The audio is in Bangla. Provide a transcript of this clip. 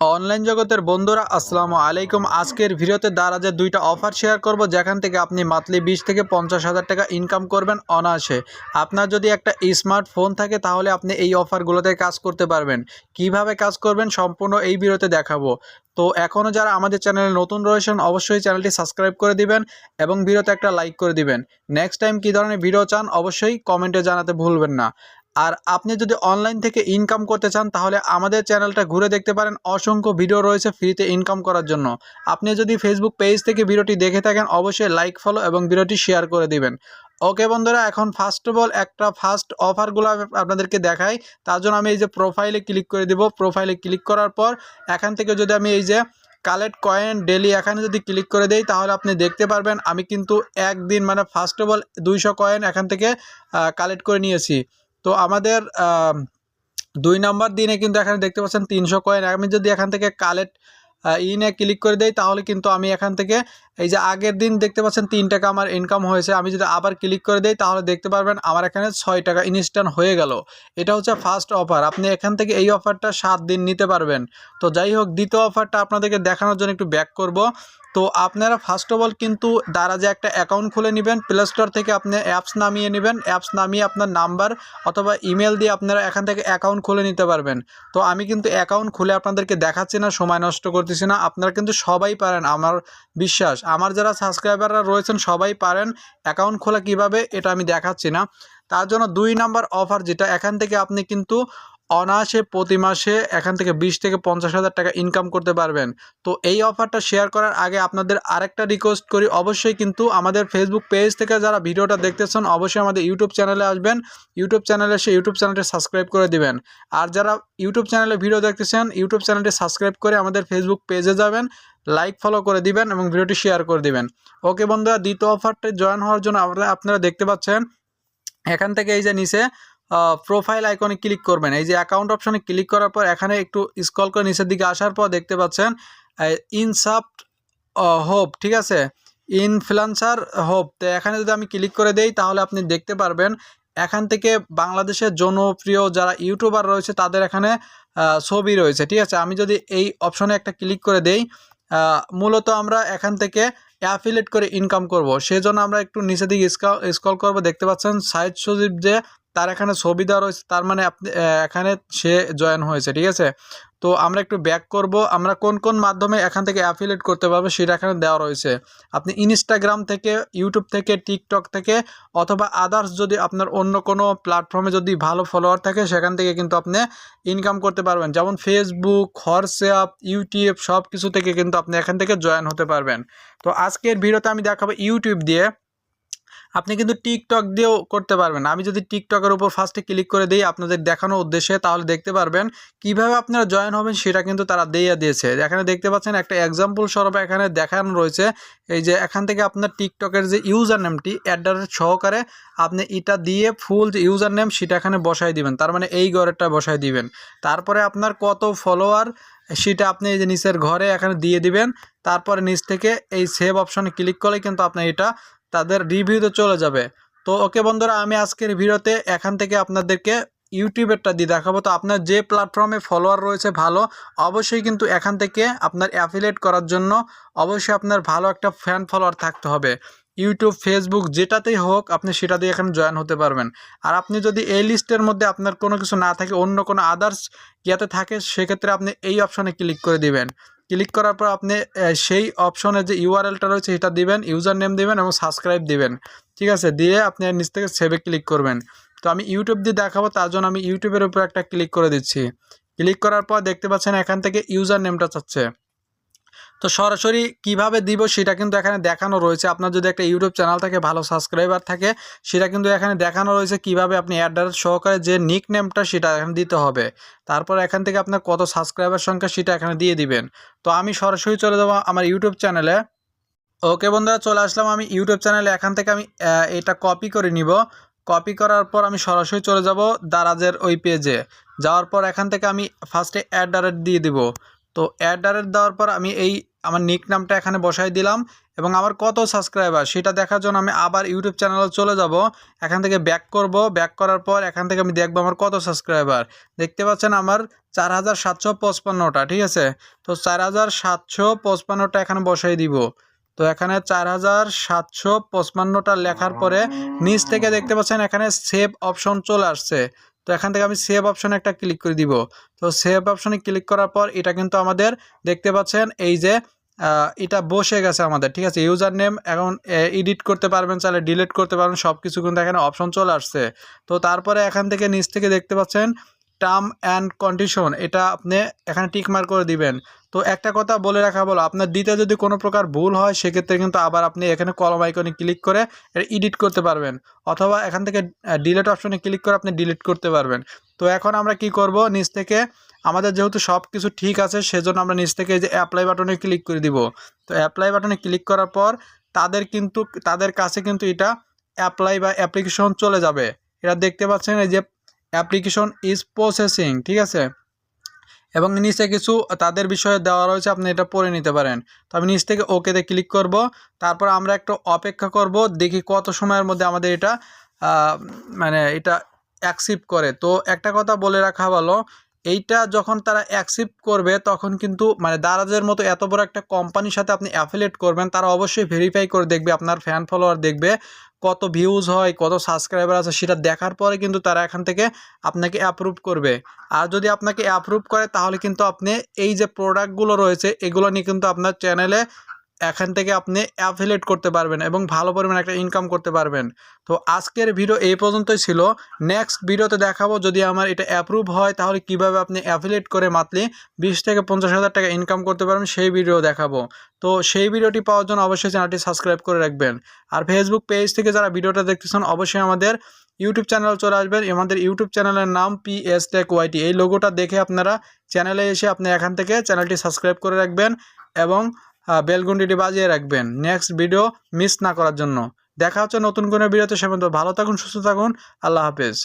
অনলাইন জগতের বন্ধুরা আসসালামু আলাইকুম। আজকের ভিডিওতে দারাজের দুইটা অফার শেয়ার করব, যেখান থেকে আপনি মান্থলি 20 থেকে 50,000 টাকা ইনকাম করবেন অনায়াসে। আপনার যদি একটা স্মার্টফোন থাকে তাহলে আপনি এই অফারগুলোতে কাজ করতে পারবেন। কিভাবে কাজ করবেন সম্পূর্ণ এই ভিডিওতে দেখাবো। তো এখনও যারা আমাদের চ্যানেলে নতুন রয়েছেন অবশ্যই চ্যানেলটি সাবস্ক্রাইব করে দিবেন এবং ভিডিওতে একটা লাইক করে দিবেন। নেক্সট টাইম কী ধরনের ভিডিও চান অবশ্যই কমেন্টে জানাতে ভুলবেন না। আর আপনি যদি অনলাইন থেকে ইনকাম করতে চান তাহলে আমাদের চ্যানেলটা ঘুরে দেখতে পারেন, অসংখ্য ভিডিও রয়েছে ফ্রিতে ইনকাম করার জন্য। আপনি যদি ফেসবুক পেজ থেকে ভিডিওটি দেখে থাকেন অবশ্যই লাইক ফলো এবং ভিডিওটি শেয়ার করে দিবেন। ওকে বন্ধুরা, এখন ফার্স্ট অফ অল একটা ফার্স্ট অফারগুলো আপনাদেরকে দেখাই। তার জন্য আমি এই যে প্রোফাইলে ক্লিক করে দিব। প্রোফাইলে ক্লিক করার পর এখান থেকে যদি আমি এই যে কালেক্ট কয়েন ডেলি এখানে যদি ক্লিক করে দেই তাহলে আপনি দেখতে পারবেন আমি কিন্তু একদিন মানে ফার্স্ট অফ অল 200 কয়েন এখান থেকে কালেক্ট করে নিয়েছি। তো আমাদের 2 নাম্বার দিনে কিন্তু এখানে দেখতে পাচ্ছেন 300 কয়েন। আমি যদি এখান থেকে কালেক্ট ইনে ক্লিক করে দেই তাহলে কিন্তু আমি এখান থেকে এই যে আগের দিন দেখতে পাচ্ছেন 3 টাকা আমার ইনকাম হয়েছে। আমি যদি আবার ক্লিক করে দেই তাহলে দেখতে পারবেন আমার এখানে 6 টাকা ইনস্ট্যান্ট হয়ে গেল। এটা হচ্ছে ফার্স্ট অফার। আপনি এখান থেকে এই অফারটা 7 দিন নিতে পারবেন। তো যাই হোক, দ্বিতীয় অফারটা আপনাদেরকে দেখানোর জন্য একটু ব্যাক করব। তো আপনারা ফার্স্ট অফ অল কিন্তু দারাজে একটা অ্যাকাউন্ট খুলে নেবেন। প্লে স্টোর থেকে আপনি অ্যাপস নামিয়ে নেবেন। অ্যাপস নামিয়ে আপনার নাম্বার অথবা ইমেল দিয়ে আপনারা এখান থেকে অ্যাকাউন্ট খুলে নিতে পারবেন। তো আমি কিন্তু অ্যাকাউন্ট খুলে আপনাদেরকে দেখাচ্ছি না, সময় নষ্ট করতেছি না। আপনারা কিন্তু সবাই পারেন, আমার বিশ্বাস। আমার যারা সাবস্ক্রাইবাররা রয়েছেন সবাই পারেন। অ্যাকাউন্ট খোলা কিভাবে এটা আমি দেখাচ্ছি না। তার জন্য 2 নাম্বার অফার যেটা, এখান থেকে আপনি কিন্তু অনায়াসে প্রতি মাসে এখান থেকে 20 থেকে 50,000 টাকা ইনকাম করতে পারবেন। তো এই অফারটা শেয়ার করার আগে আপনাদের আরেকটা রিকোয়েস্ট করি, অবশ্যই কিন্তু আমাদের ফেসবুক পেজ থেকে যারা ভিডিওটা দেখতেছেন অবশ্যই আমাদের ইউটিউব চ্যানেলে আসবেন। ইউটিউব চ্যানেলে এসে ইউটিউব চ্যানেলটি সাবস্ক্রাইব করে দিবেন। আর যারা ইউটিউব চ্যানেলে ভিডিও দেখতেছেন ইউটিউব চ্যানেলটি সাবস্ক্রাইব করে আমাদের ফেসবুক পেজে যাবেন, লাইক ফলো করে দিবেন এবং ভিডিওটি শেয়ার করে দিবেন। ওকে বন্ধুরা, দ্বিতীয় অফারটি জয়েন হওয়ার জন্য আপনারা দেখতে পাচ্ছেন এখান থেকে এই যে নিচে প্রোফাইল আইকনে ক্লিক করবেন। এই যে অ্যাকাউন্ট অপশনে ক্লিক করার পর এখানে একটু স্ক্রল করে নিচের দিকে আসার পর দেখতে পাচ্ছেন ইনসাফট হোপ, ঠিক আছে, ইনফ্লুয়েন্সার হোপ। তো এখানে যদি আমি ক্লিক করে দেই তাহলে আপনি দেখতে পারবেন এখান থেকে বাংলাদেশের জনপ্রিয় যারা ইউটিউবার রয়েছে তাদের এখানে ছবি রয়েছে, ঠিক আছে। আমি যদি এই অপশনে একটা ক্লিক করে দেই, মূলত আমরা এখান থেকে অ্যাফিলিয়েট করে ইনকাম করব। সেজন্য আমরা একটু নিচের দিকে স্ক্রল করব। দেখতে পাচ্ছেন সাইদ সজীব যে তার এখানে ছবি দেওয়া রয়েছে, তার মানে আপনি এখানে সে জয়েন হয়েছে, ঠিক আছে। তো আমরা একটু ব্যাক করব। আমরা কোন কোন মাধ্যমে এখান থেকে অ্যাফিলিয়েট করতে পারবো সেটা এখানে দেওয়া রয়েছে। আপনি ইনস্টাগ্রাম থেকে, ইউটিউব থেকে, টিকটক থেকে অথবা আদার্স যদি আপনার অন্য কোনো প্ল্যাটফর্মে যদি ভালো ফলোয়ার থাকে সেখান থেকে কিন্তু আপনি ইনকাম করতে পারবেন। যেমন ফেসবুক, হোয়াটসঅ্যাপ, ইউটিউব সব কিছু থেকে কিন্তু আপনি এখান থেকে জয়েন হতে পারবেন। তো আজকের ভিডিওতে আমি দেখাবো ইউটিউব দিয়ে। আপনি কিন্তু টিকটক দিয়েও করতে পারবেন। আমি যদি টিকটকের উপর ফার্স্টে ক্লিক করে দিই আপনাদের দেখানোর উদ্দেশ্যে, তাহলে দেখতে পারবেন কিভাবে আপনারা জয়েন হবেন সেটা কিন্তু তারা দিয়ে দিয়েছে। এখানে দেখতে পাচ্ছেন একটা এক্সাম্পল স্বরূপ এখানে দেখানো রয়েছে। এই যে এখান থেকে আপনার টিকটকের যে ইউজার নেমটি অ্যাড্রেস সহকারে আপনি এটা দিয়ে ফুল যে ইউজার নেম সেটা এখানে বসাই দিবেন, তার মানে এই ঘরেরটা বসাই দিবেন। তারপরে আপনার কত ফলোয়ার সেটা আপনি এই যে নিচের ঘরে এখানে দিয়ে দিবেন। তারপরে নিচ থেকে এই সেভ অপশনে ক্লিক করলে কিন্তু আপনি এটা তাদের রিভিউতে চলে যাবে। তো ওকে বন্ধুরা, আমি আজকের ভিডিওতে এখান থেকে আপনাদেরকে ইউটিউবেরটা দিয়ে দেখাবো। তো আপনার যে প্ল্যাটফর্মে ফলোয়ার রয়েছে ভালো, অবশ্যই কিন্তু এখান থেকে আপনার অ্যাফিলিয়েট করার জন্য অবশ্যই আপনার ভালো একটা ফ্যান ফলোয়ার থাকতে হবে। ইউটিউব, ফেসবুক যেটাতেই হোক আপনি সেটা দিয়ে এখানে জয়েন হতে পারবেন। আর আপনি যদি এই লিস্টের মধ্যে আপনার কোনো কিছু না থাকে, অন্য কোনো আদার্স ইয়াতে থাকে, সেক্ষেত্রে আপনি এই অপশনে ক্লিক করে দিবেন। ক্লিক করার পর আপনি সেই অপশনে যে ইউআরএলটা রয়েছে সেটা দিবেন, ইউজার নেম দিবেন এবং সাবস্ক্রাইব দিবেন, ঠিক আছে। দিয়ে আপনি নিচ থেকে সেভে ক্লিক করবেন। তো আমি ইউটিউব দিয়ে দেখাবো, তার জন্য আমি ইউটিউবের উপর একটা ক্লিক করে দিচ্ছি। ক্লিক করার পর দেখতে পাচ্ছেন এখান থেকে ইউজার নেমটা চাচ্ছে। তো সরাসরি কিভাবে দিব সেটা কিন্তু এখানে দেখানো রয়েছে। আপনার যদি একটা ইউটিউব চ্যানেল থাকে, ভালো সাবস্ক্রাইবার থাকে, সেটা কিন্তু এখানে দেখানো রয়েছে কিভাবে আপনি অ্যাড্রেস সহকারে যে নিক নেমটা সেটা এখানে দিতে হবে। তারপর এখান থেকে আপনার কত সাবস্ক্রাইবার সংখ্যা সেটা এখানে দিয়ে দিবেন। তো আমি সরাসরি চলে যাবো আমার ইউটিউব চ্যানেলে। ওকে বন্ধুরা, চলে আসলাম আমি ইউটিউব চ্যানেলে। এখান থেকে আমি এটা কপি করে নিব। কপি করার পর আমি সরাসরি চলে যাব দারাজের ওই পেজে। যাওয়ার পর এখান থেকে আমি ফার্স্টে অ্যাট দ্য রেট দিয়ে দিব। তো অ্যাট দ্য রেট দেওয়ার পর আমি এই আমার নিক নামটা এখানে বসাই দিলাম এবং আমার কত সাবস্ক্রাইবার সেটা দেখার জন্য আমি আবার ইউটিউব চ্যানেলে চলে যাব। এখান থেকে ব্যাক করব, ব্যাক করার পর এখান থেকে আমি দেখব আমার কত সাবস্ক্রাইবার। দেখতে পাচ্ছেন আমার 4755টা, ঠিক আছে। তো 4755টা এখানে বসাই দিব। তো এখানে 4755টা লেখার পরে নিচ থেকে দেখতে পাচ্ছেন এখানে সেভ অপশন চলে আসছে। তো এখান থেকে আমি সেভ অপশনে একটা ক্লিক করে দিব। তো সেভ অপশনে ক্লিক করার পর এটা কিন্তু আমাদের দেখতে পাচ্ছেন এই যে এটা বসে গেছে আমাদের, ঠিক আছে। ইউজার নেম এখন এডিট করতে পারবেন, চাইলে ডিলিট করতে পারবেন, সব কিছু কিন্তু এখানে অপশন চলে আসছে। তো তারপরে এখান থেকে নিচ থেকে দেখতে পাচ্ছেন টার্ম অ্যান্ড কন্ডিশন, এটা আপনি এখানে টিক মার্ক করে দিবেন। তো একটা কথা বলে রাখা ভালো, আপনার দিতে যদি কোনো প্রকার ভুল হয় সেক্ষেত্রে কিন্তু আবার আপনি এখানে কলম আইকনে ক্লিক করে এটা এডিট করতে পারবেন, অথবা এখান থেকে ডিলিট অপশনে ক্লিক করে আপনি ডিলিট করতে পারবেন। তো এখন আমরা কি করব, নিচ থেকে আমাদের যেহেতু সব কিছু ঠিক আছে সেজন্য আমরা নিচ থেকে এই যে অ্যাপ্লাই বাটনে ক্লিক করে দিব। তো অ্যাপ্লাই বাটনে ক্লিক করার পর তাদের কাছে কিন্তু এটা অ্যাপ্লাই বা অ্যাপ্লিকেশন চলে যাবে। এটা দেখতে পাচ্ছেন এই যে অ্যাপ্লিকেশন ইজ প্রসেসিং, ঠিক আছে। এবং নিচে কিছু তাদের বিষয়ে দেওয়া রয়েছে, আপনি এটা পড়ে নিতে পারেন। তো আমি নিচ থেকে ওকেতে ক্লিক করব। তারপর আমরা একটু অপেক্ষা করব, দেখি কত সময়ের মধ্যে আমাদের এটা মানে এটা অ্যাকসেপ্ট করে। তো একটা কথা বলে রাখা ভালো, এইটা যখন তারা অ্যাকসেপ্ট করবে তখন কিন্তু মানে দারাজের মতো এত বড় একটা কোম্পানির সাথে আপনি অ্যাফিলিয়েট করবেন, তারা অবশ্যই ভেরিফাই করে দেখবে, আপনার ফ্যান ফলোয়ার দেখবে, কত ভিউজ হয়, কত সাবস্ক্রাইবার আছে, সেটা দেখার পরে কিন্তু তারা এখান থেকে আপনাকে অ্যাপ্রুভ করবে। আর যদি আপনাকে অ্যাপ্রুভ করে তাহলে কিন্তু আপনি এই যে প্রোডাক্টগুলো রয়েছে এগুলো নিয়ে কিন্তু আপনার চ্যানেলে এখান থেকে আপনি অ্যাফিলিয়েট করতে পারবেন এবং ভালো পরিমাণে একটা ইনকাম করতে পারবেন। তো আজকের ভিডিও এই পর্যন্তই ছিল। নেক্সট ভিডিওতে দেখাবো যদি আমার এটা অ্যাপ্রুভ হয় তাহলে কিভাবে আপনি অ্যাফিলিয়েট করে মান্থলি 20 থেকে 50,000 টাকা ইনকাম করতে পারবেন সেই ভিডিও দেখাবো। তো সেই ভিডিওটি পাওয়ার জন্য অবশ্যই চ্যানেলটি সাবস্ক্রাইব করে রাখবেন। আর ফেসবুক পেজ থেকে যারা ভিডিওটা দেখতেছেন অবশ্যই আমাদের ইউটিউব চ্যানেল চলে আসবেন। আমাদের ইউটিউব চ্যানেলের নাম PS Tech YT, এই লোগোটা দেখে আপনারা চ্যানেলে এসে আপনি এখান থেকে চ্যানেলটি সাবস্ক্রাইব করে রাখবেন এবং বেলঘন্টিটি বাজিয়ে রাখবেন নেক্সট ভিডিও মিস না করার জন্য। দেখা হচ্ছে নতুন কোনো ভিডিওতে, সে পর্যন্ত ভালো থাকুন, সুস্থ থাকুন, আল্লাহ হাফেজ।